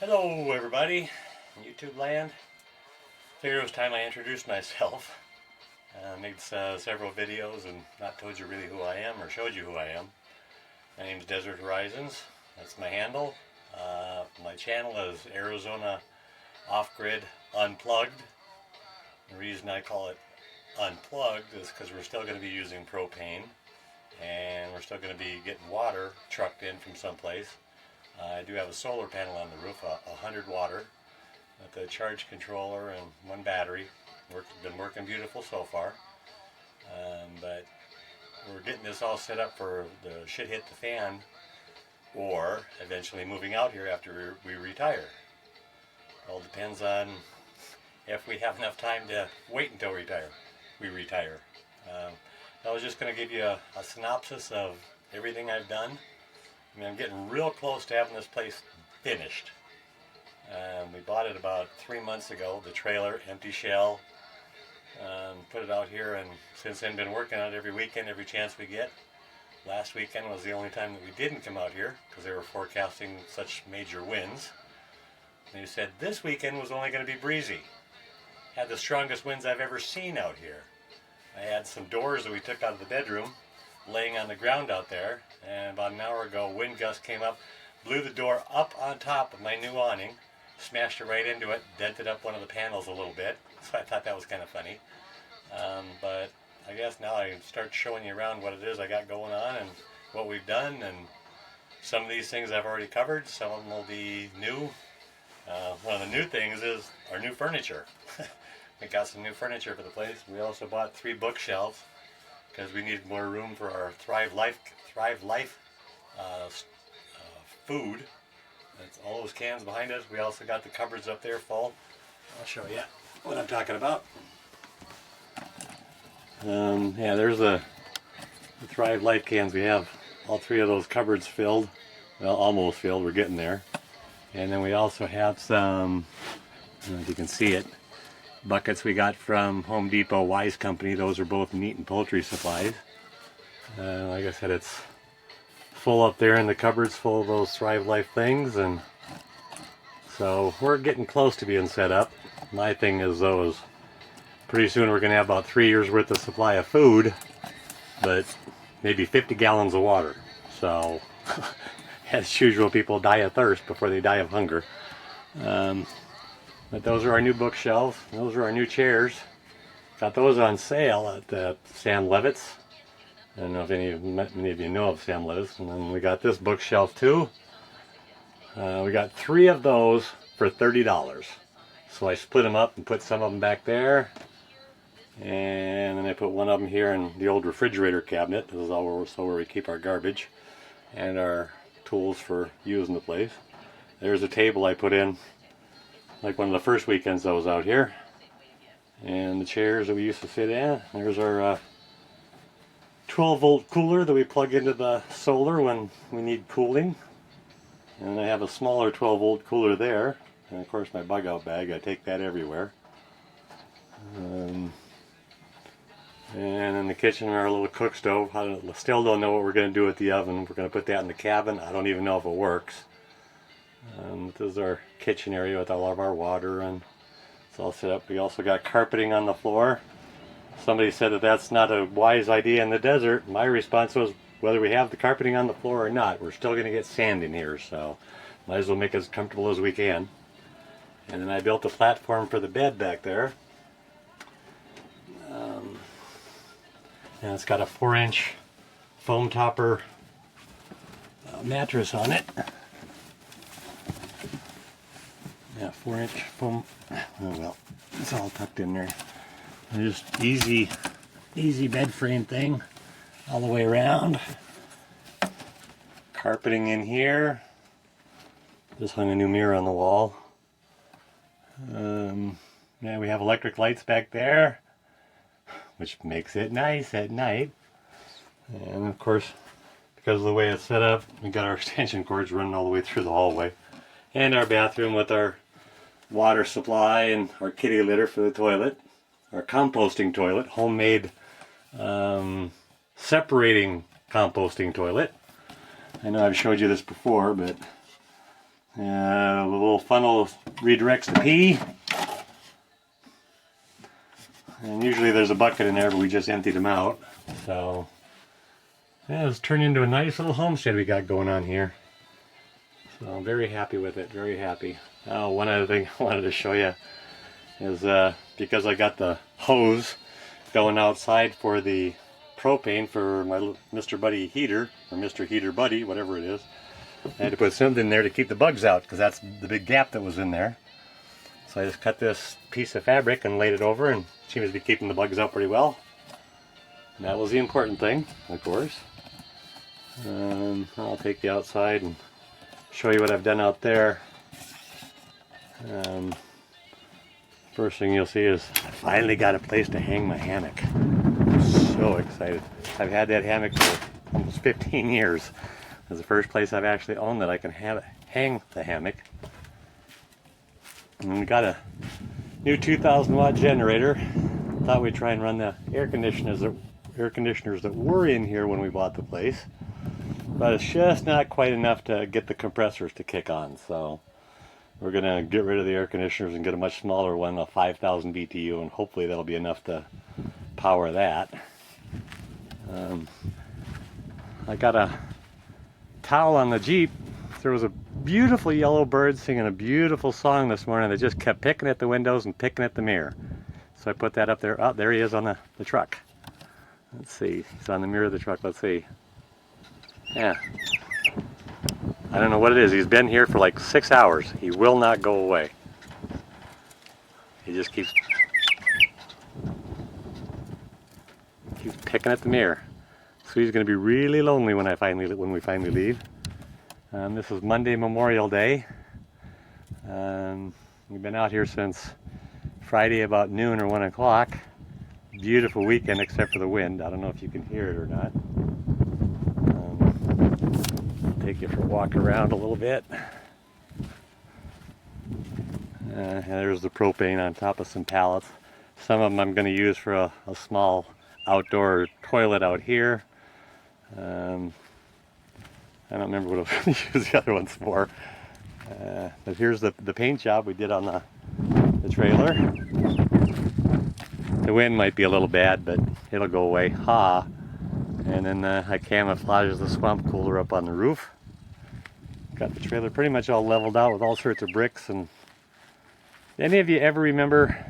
Hello everybody, YouTube land. Figured it was time I introduced myself. Made several videos and not told you really who I am or showed you who I am. My name is Desert Horizons. That's my handle. My channel is Arizona Off-Grid Unplugged. The reason I call it Unplugged is because we're still going to be using propane and we're still going to be getting water trucked in from someplace. I do have a solar panel on the roof, 100 water, with a charge controller and one battery. Been working beautiful so far, but we're getting this all set up for the shit hit the fan, or eventually moving out here after we retire. It all depends on if we have enough time to wait until we retire. I was just going to give you a synopsis of everything I've done. I mean, I'm getting real close to having this place finished. We bought it about 3 months ago, the trailer, empty shell. Put it out here, and since then been working on it every weekend, every chance we get. Last weekend was the only time that we didn't come out here because they were forecasting such major winds. They said this weekend was only going to be breezy. Had the strongest winds I've ever seen out here. I had some doors that we took out of the bedroom laying on the ground out there, and about an hour ago wind gust came up, blew the door up on top of my new awning, smashed it right into it, dented up one of the panels a little bit, so I thought that was kind of funny. But I guess now I can start showing you around what it is I got going on and what we've done, and some of these things I've already covered, some of them will be new. One of the new things is our new furniture. We got some new furniture for the place. We also bought 3 bookshelves because we needed more room for our Thrive Life food. That's all those cans behind us. We also got the cupboards up there full. I'll show you what I'm talking about. Yeah, there's the Thrive Life cans. We have all 3 of those cupboards filled. Well, almost filled. We're getting there. And then we also have some, I don't know if you can see it, buckets we got from Home Depot Wise Company. Those are both meat and poultry supplies. Like I said, it's full up there in the cupboards, full of those Thrive Life things, and so we're getting close to being set up. My thing is though is pretty soon we're going to have about 3 years worth of supply of food, but maybe 50 gallons of water. So as usual, people die of thirst before they die of hunger. But those are our new bookshelves. Those are our new chairs. Got those on sale at Sam Levitt's. I don't know if many of you know of Sam Levitt's. And then we got this bookshelf too. We got 3 of those for $30. So I split them up and put some of them back there. And then I put one of them here in the old refrigerator cabinet. This is all where we keep our garbage and our tools for using the place. There's a table I put in like one of the first weekends I was out here, and the chairs that we used to sit in. There's our 12-volt cooler that we plug into the solar when we need cooling, and I have a smaller 12-volt cooler there, and of course my bug out bag, I take that everywhere. And in the kitchen, our little cook stove. I still don't know what we're going to do with the oven. We're going to put that in the cabin. I don't even know if it works. This is our kitchen area with all of our water, and it's all set up. We also got carpeting on the floor. Somebody said that that's not a wise idea in the desert. My response was, whether we have the carpeting on the floor or not, we're still going to get sand in here, so might as well make it as comfortable as we can. And then I built a platform for the bed back there. And it's got a 4-inch foam topper mattress on it. Yeah, 4-inch foam. Oh well, it's all tucked in there. And just easy bed frame thing all the way around. Carpeting in here. Just hung a new mirror on the wall. Yeah, we have electric lights back there, which makes it nice at night. And of course, because of the way it's set up, we got our extension cords running all the way through the hallway. And our bathroom with our water supply and our kitty litter for the toilet. Our composting toilet, homemade separating composting toilet. I know I've showed you this before, but The little funnel redirects the pee. And usually there's a bucket in there, but we just emptied them out. So, yeah, it's turned into a nice little homestead we got going on here. So I'm very happy with it, very happy. Oh, one other thing I wanted to show you is because I got the hose going outside for the propane for my Mr. Buddy heater, or Mr. Heater Buddy, whatever it is. I had to put something there to keep the bugs out, because that's the big gap that was in there. So I just cut this piece of fabric and laid it over, and it seems to be keeping the bugs out pretty well. And that was the important thing, of course. I'll take you outside and show you what I've done out there. First thing you'll see is I finally got a place to hang my hammock. I'm so excited. I've had that hammock for almost 15 years. It's the first place I've actually owned that I can hang the hammock. And we got a new 2,000 watt generator. Thought we'd try and run the air conditioners that were in here when we bought the place. But it's just not quite enough to get the compressors to kick on. So we're going to get rid of the air conditioners and get a much smaller one, a 5,000 BTU, and hopefully that'll be enough to power that. I got a towel on the Jeep. There was a beautiful yellow bird singing a beautiful song this morning that just kept picking at the windows and picking at the mirror. So I put that up there. Oh, there he is on the truck. Let's see. He's on the mirror of the truck. Let's see. Yeah. I don't know what it is. He's been here for like 6 hours. He will not go away. He just keeps picking at the mirror. So he's going to be really lonely when we finally leave. This is Monday, Memorial Day. We've been out here since Friday about noon or 1 o'clock. Beautiful weekend except for the wind. I don't know if you can hear it or not. Take you for a walk around a little bit. And there's the propane on top of some pallets. Some of them I'm going to use for a small outdoor toilet out here. I don't remember what I was going to use the other ones for. But here's the paint job we did on the trailer. The wind might be a little bad, but it'll go away. Ha! And then I camouflaged the swamp cooler up on the roof. Got the trailer pretty much all leveled out with all sorts of bricks. And any of you ever remember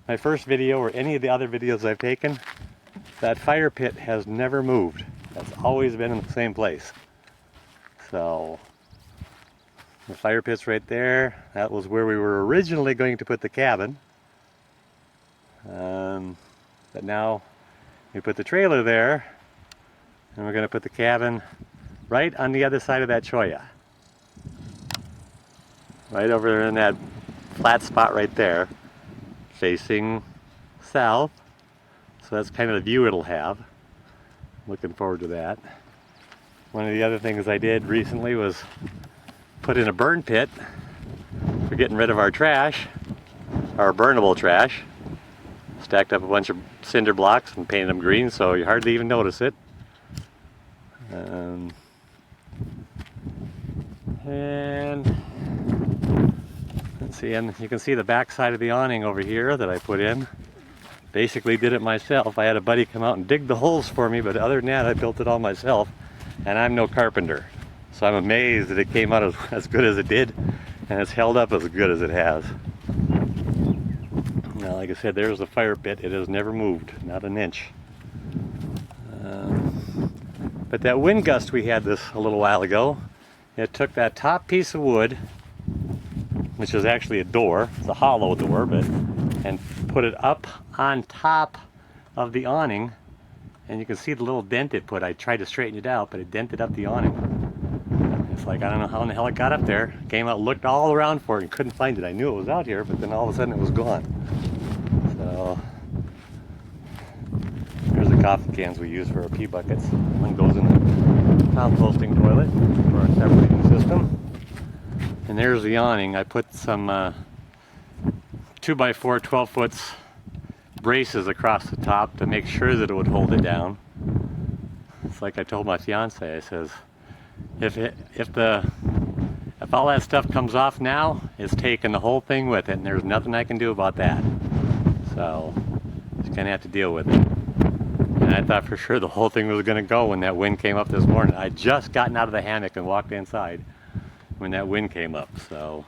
my first video or any of the other videos I've taken? That fire pit has never moved. That's always been in the same place. So the fire pit's right there. That was where we were originally going to put the cabin. But now we put the trailer there, and we're going to put the cabin right on the other side of that cholla. Right over there in that flat spot right there, facing south. So that's kind of the view it'll have. Looking forward to that. One of the other things I did recently was put in a burn pit for getting rid of our trash, our burnable trash. Stacked up a bunch of cinder blocks and painted them green so you hardly even notice it. And let's see, and you can see the back side of the awning over here that I put in. Basically did it myself. I had a buddy come out and dig the holes for me, but other than that I built it all myself, and I'm no carpenter. So I'm amazed that it came out as good as it did, and it's held up as good as it has. Now, like I said, there's the fire pit. It has never moved, not an inch. But that wind gust we had a little while ago, it took that top piece of wood, which is actually a door, it's a hollow door, and put it up on top of the awning, and you can see the little dent it put. I tried to straighten it out, but it dented up the awning. It's like, I don't know how in the hell it got up there. Came out, looked all around for it, and couldn't find it. I knew it was out here, but then all of a sudden it was gone. So here's the coffee cans we use for our pee buckets. One goes in the composting toilet for our separating system. And there's the awning. I put some 2x4 12-foot braces across the top to make sure that it would hold it down. It's like I told my fiance, I says, if if all that stuff comes off now, it's taking the whole thing with it, and there's nothing I can do about that. So, just gonna have to deal with it. And I thought for sure the whole thing was gonna go when that wind came up this morning. I just gotten out of the hammock and walked inside when that wind came up, so.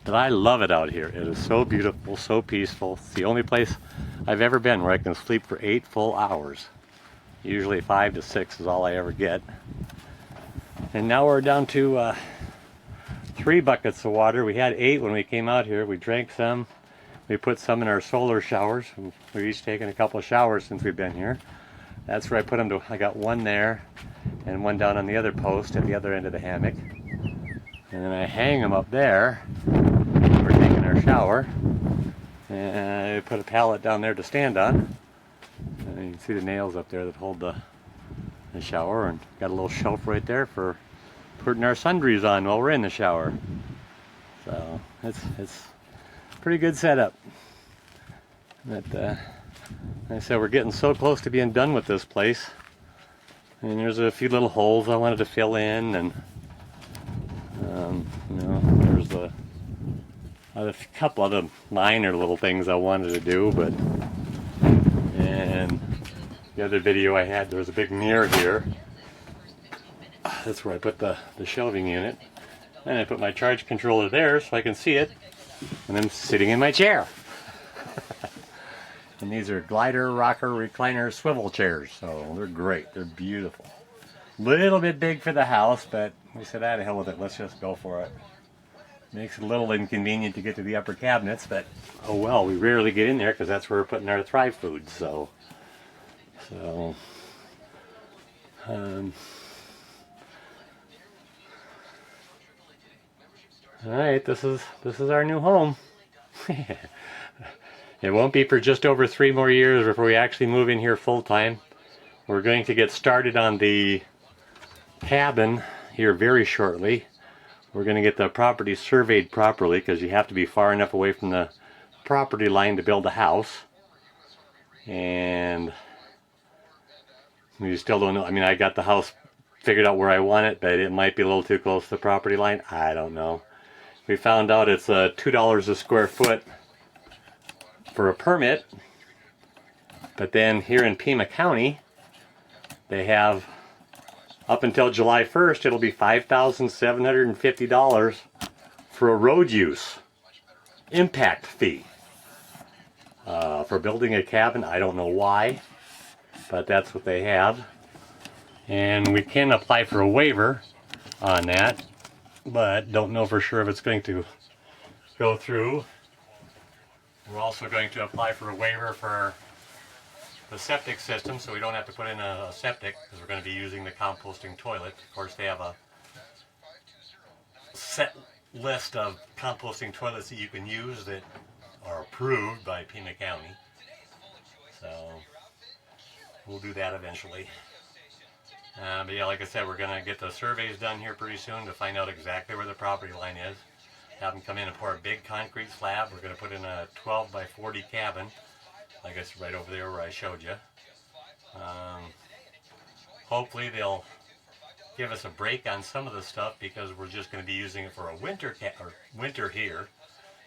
But I love it out here. It is so beautiful, so peaceful. It's the only place I've ever been where I can sleep for 8 full hours. Usually 5 to 6 is all I ever get. And now we're down to 3 buckets of water. We had 8 when we came out here. We drank some. We put some in our solar showers. We've each taken a couple of showers since we've been here. That's where I put them to. I got one there and one down on the other post at the other end of the hammock. And then I hang them up there. We're taking our shower. And I put a pallet down there to stand on. And you can see the nails up there that hold the shower, and got a little shelf right there for putting our sundries on while we're in the shower. So it's a pretty good setup. But like I said, we're getting so close to being done with this place. And there's a few little holes I wanted to fill in, and you know, there's a couple other minor little things I wanted to do, but and the other video I had, there was a big mirror here. That's where I put the shelving unit. And I put my charge controller there so I can see it. And I'm sitting in my chair. And these are glider, rocker, recliner, swivel chairs. So they're great. They're beautiful. Little bit big for the house, but we said, ah, to hell with it. Let's just go for it. Makes it a little inconvenient to get to the upper cabinets, but oh well, we rarely get in there because that's where we're putting our Thrive foods. So all right, this is our new home. It won't be for just over 3 more years before we actually move in here full time. We're going to get started on the cabin here very shortly. We're going to get the property surveyed properly because you have to be far enough away from the property line to build a house. And we still don't know. I mean, I got the house figured out where I want it, but it might be a little too close to the property line. I don't know. We found out it's $2 a square foot for a permit, but then here in Pima County, they have up until July 1st, it'll be $5,750 for a road use impact fee. For building a cabin, I don't know why, but that's what they have. And we can apply for a waiver on that, but don't know for sure if it's going to go through. We're also going to apply for a waiver for the septic system, so we don't have to put in a septic, because we're going to be using the composting toilet. Of course, they have a set list of composting toilets that you can use that are approved by Pima County. So we'll do that eventually. But yeah, like I said, we're going to get the surveys done here pretty soon to find out exactly where the property line is. Have them come in and pour a big concrete slab. We're going to put in a 12 by 40 cabin. I guess right over there where I showed you. Hopefully they'll give us a break on some of the stuff because we're just going to be using it for a winter here.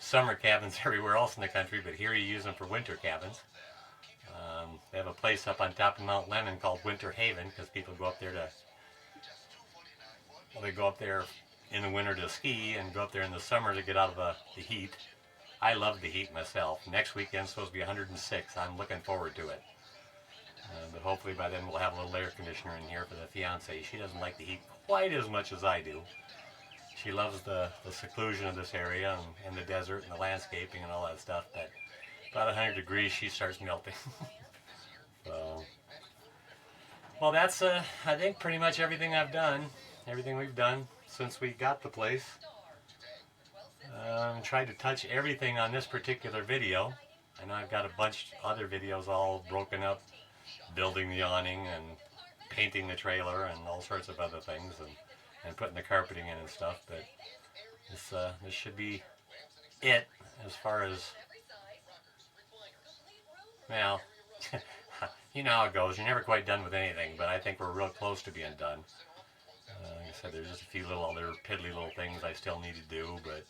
Summer cabins everywhere else in the country, but here you use them for winter cabins. They have a place up on top of Mount Lemmon called Winter Haven because people go up there they go up there in the winter to ski and go up there in the summer to get out of the heat. I love the heat myself. Next weekend's supposed to be 106. I'm looking forward to it. But hopefully by then we'll have a little air conditioner in here for the fiance. She doesn't like the heat quite as much as I do. She loves the seclusion of this area and the desert and the landscaping and all that stuff. But about 100 degrees, she starts melting. So, well, that's I think pretty much everything I've done. Everything we've done since we got the place. Tried to touch everything on this particular video. I know I've got a bunch of other videos all broken up, building the awning and painting the trailer and all sorts of other things, and putting the carpeting in and stuff. But this should be it as far as, well, you know how it goes. You're never quite done with anything, but I think we're real close to being done. I said, there's just a few little other piddly little things I still need to do, but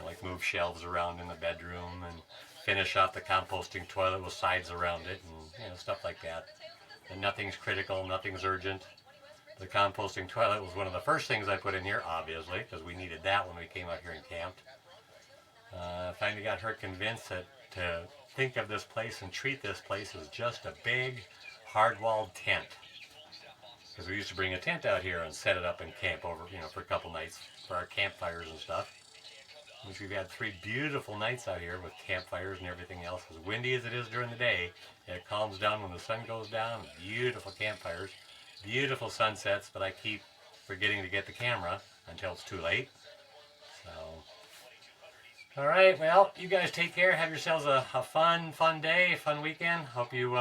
like move shelves around in the bedroom and finish off the composting toilet with sides around it, and stuff like that. And nothing's critical, nothing's urgent. The composting toilet was one of the first things I put in here, obviously, because we needed that when we came out here and camped. Finally got her convinced that to think of this place and treat this place as just a big, hard-walled tent. Because we used to bring a tent out here and set it up and camp over, for a couple nights for our campfires and stuff. Which we've had 3 beautiful nights out here with campfires and everything else. As windy as it is during the day, it calms down when the sun goes down. Beautiful campfires, beautiful sunsets, but I keep forgetting to get the camera until it's too late. So, alright, well, you guys take care. Have yourselves a fun day, fun weekend. Hope you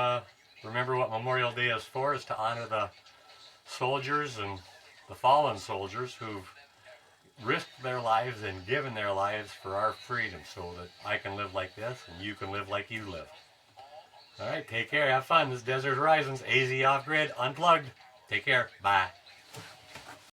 remember what Memorial Day is for, is to honor the soldiers and the fallen soldiers who've risked their lives and given their lives for our freedom, so that I can live like this and you can live like you live. Alright, take care, have fun. This is Desert Horizons, AZ Off Grid, Unplugged. Take care, bye.